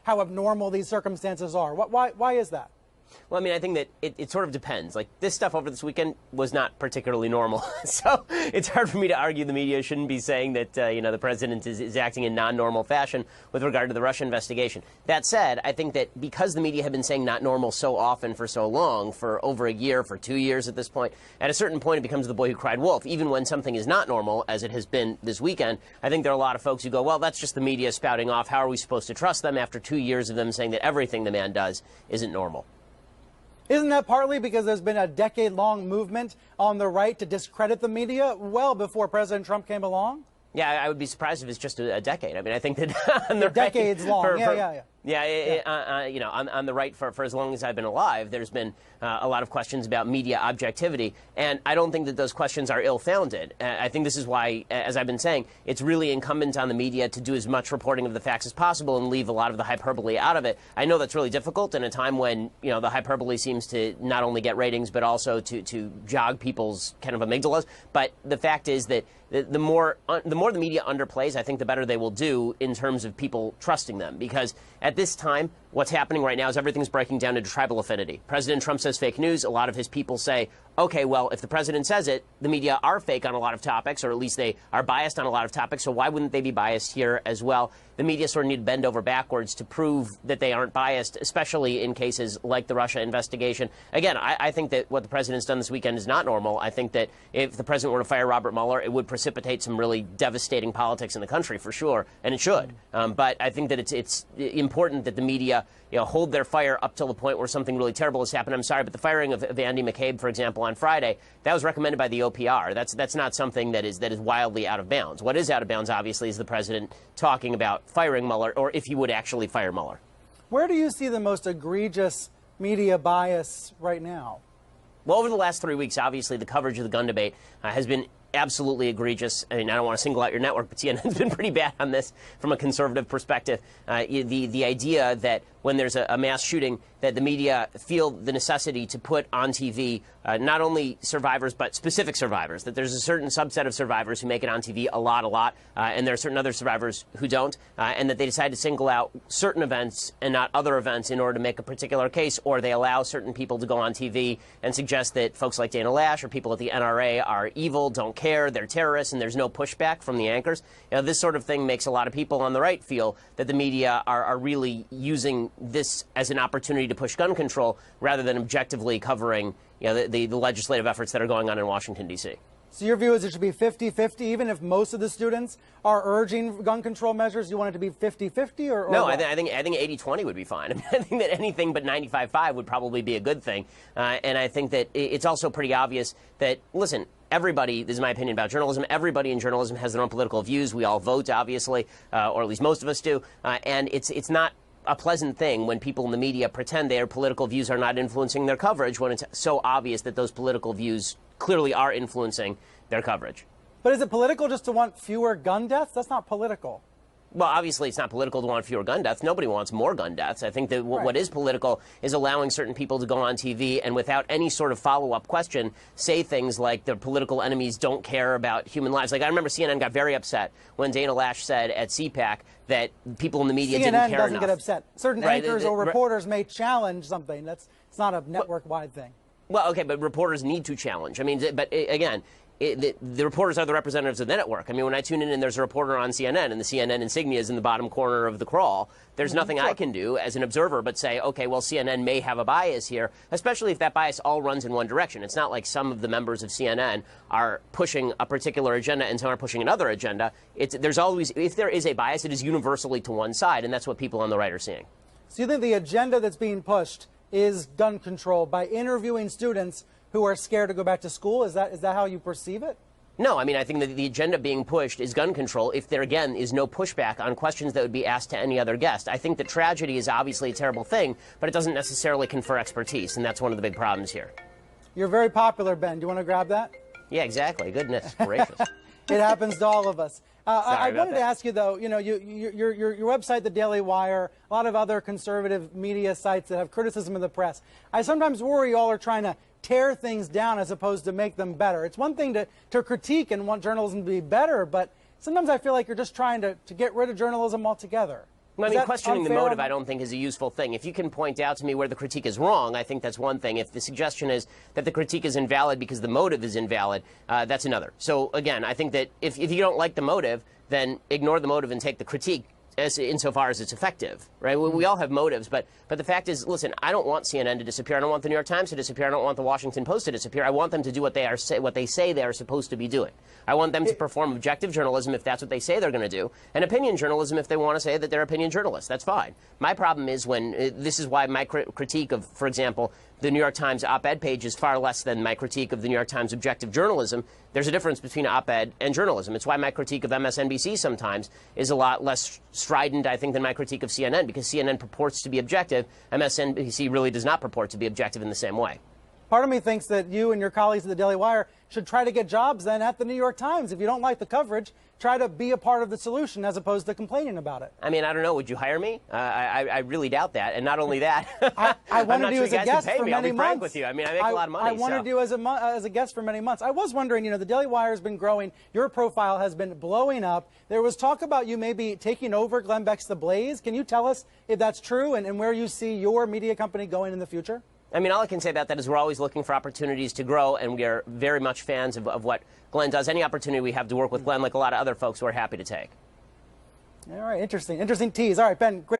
how abnormal these circumstances are. Why is that? Well, I mean, I think that it sort of depends. Like, this stuff over this weekend was not particularly normal. So it's hard for me to argue the media shouldn't be saying that, the president is acting in non-normal fashion with regard to the Russia investigation. That said, I think that because the media have been saying not normal so often for so long, for over a year, for 2 years at this point, at a certain point it becomes the boy who cried wolf. Even when something is not normal, as it has been this weekend, I think there are a lot of folks who go, well, that's just the media spouting off. How are we supposed to trust them after 2 years of them saying that everything the man does isn't normal? Isn't that partly because there's been a decade-long movement on the right to discredit the media well before President Trump came along? Yeah, I would be surprised if it's just a decade. I mean, I think that on the decades right, long. On the right for as long as I've been alive, there's been a lot of questions about media objectivity, and I don't think that those questions are ill-founded. I think this is why, as I've been saying, it's really incumbent on the media to do as much reporting of the facts as possible and leave a lot of the hyperbole out of it. I know that's really difficult in a time when, the hyperbole seems to not only get ratings but also to jog people's kind of amygdalas. But the fact is that the more the media underplays, I think the better they will do in terms of people trusting them. Because at this time, what's happening right now is everything's breaking down to tribal affinity. President Trump says fake news. A lot of his people say, okay, well, if the president says it, the media are fake on a lot of topics, or at least they are biased on a lot of topics, so why wouldn't they be biased here as well? The media sort of need to bend over backwards to prove that they aren't biased, especially in cases like the Russia investigation. Again, I think that what the president's done this weekend is not normal. I think that if the president were to fire Robert Mueller, it would precipitate some really devastating politics in the country, for sure, and it should. But I think that it's important that the media hold their fire up till the point where something really terrible has happened. I'm sorry, but the firing of Andy McCabe, for example, on Friday, that was recommended by the OPR. That's not something that is wildly out of bounds. What is out of bounds, obviously, is the president talking about firing Mueller, or if he would actually fire Mueller. Where do you see the most egregious media bias right now? Well, over the last 3 weeks, obviously, the coverage of the gun debate has been absolutely egregious. I mean, I don't want to single out your network, but CNN's been pretty bad on this from a conservative perspective. The idea that when there's a mass shooting, that the media feel the necessity to put on TV not only survivors, but specific survivors, that there's a certain subset of survivors who make it on TV a lot, and there are certain other survivors who don't, and that they decide to single out certain events and not other events in order to make a particular case, or they allow certain people to go on TV and suggest that folks like Dana Lash or people at the NRA are evil, don't care, they're terrorists, and there's no pushback from the anchors. This sort of thing makes a lot of people on the right feel that the media are really using this as an opportunity to push gun control rather than objectively covering the legislative efforts that are going on in Washington, D.C. So your view is it should be 50-50, even if most of the students are urging gun control measures? You want it to be 50-50 or no, what? I think 80-20 would be fine. I mean, I think that anything but 95-5 would probably be a good thing. And I think that it's also pretty obvious that, listen, everybody, this is my opinion about journalism, everybody in journalism has their own political views. We all vote, obviously, or at least most of us do. And it's not a pleasant thing when people in the media pretend their political views are not influencing their coverage when it's so obvious that those political views clearly are influencing their coverage. But is it political just to want fewer gun deaths? That's not political. Well, obviously, it's not political to want fewer gun deaths. Nobody wants more gun deaths. I think that what is political is allowing certain people to go on TV and without any sort of follow-up question say things like their political enemies don't care about human lives. Like, I remember CNN got very upset when Dana Lash said at CPAC that people in the media didn't care enough. CNN doesn't get upset. Certain anchors or reporters may challenge something. It's not a network-wide thing. Well, okay, but reporters need to challenge. I mean, but again, the reporters are the representatives of the network. I mean, when I tune in and there's a reporter on CNN and the CNN insignia is in the bottom corner of the crawl, there's nothing I can do as an observer but say, okay, well, CNN may have a bias here, especially if that bias all runs in one direction. It's not like some of the members of CNN are pushing a particular agenda and some are pushing another agenda. There's always, if there is a bias, it is universally to one side, and that's what people on the right are seeing. So you think the agenda that's being pushed is gun control by interviewing students who are scared to go back to school? Is that how you perceive it? No, I mean, I think that the agenda being pushed is gun control if there, again, is no pushback on questions that would be asked to any other guest. I think that tragedy is obviously a terrible thing, but it doesn't necessarily confer expertise, and that's one of the big problems here. You're very popular, Ben. Do you want to grab that? Yeah, exactly. Goodness gracious. It happens to all of us. I wanted to ask you, though, your website, The Daily Wire, a lot of other conservative media sites that have criticism of the press. I sometimes worry you all are trying to tear things down as opposed to make them better. It's one thing to critique and want journalism to be better, but sometimes I feel like you're just trying to get rid of journalism altogether. I mean, questioning the motive, I don't think, is a useful thing. If you can point out to me where the critique is wrong, I think that's one thing. If the suggestion is that the critique is invalid because the motive is invalid, that's another. So, again, I think that if you don't like the motive, then ignore the motive and take the critique insofar as it's effective, right? We all have motives, but the fact is, listen, I don't want CNN to disappear. I don't want the New York Times to disappear. I don't want the Washington Post to disappear. I want them to do what they say they are supposed to be doing. I want them to perform objective journalism if that's what they say they're going to do, and opinion journalism if they want to say that they're opinion journalists. That's fine. My problem is when this is why my critique of, for example, the New York Times op-ed page is far less than my critique of the New York Times objective journalism. There's a difference between op-ed and journalism. It's why my critique of MSNBC sometimes is a lot less strident, I think, than my critique of CNN, because CNN purports to be objective. MSNBC really does not purport to be objective in the same way. Part of me thinks that you and your colleagues at the Daily Wire should try to get jobs then at the New York Times. If you don't like the coverage, try to be a part of the solution as opposed to complaining about it. I mean, I don't know. Would you hire me? I really doubt that. And not only that, I wanted you as a guest for many months. I'll be frank with you. I mean, I make a lot of money. I wanted you as a guest for many months. I was wondering, you know, the Daily Wire has been growing. Your profile has been blowing up. There was talk about you maybe taking over Glenn Beck's The Blaze. Can you tell us if that's true and where you see your media company going in the future? I mean, all I can say about that is we're always looking for opportunities to grow, and we are very much fans of what Glenn does. Any opportunity we have to work with Glenn, like a lot of other folks, we're happy to take. All right, interesting tease. All right, Ben, great.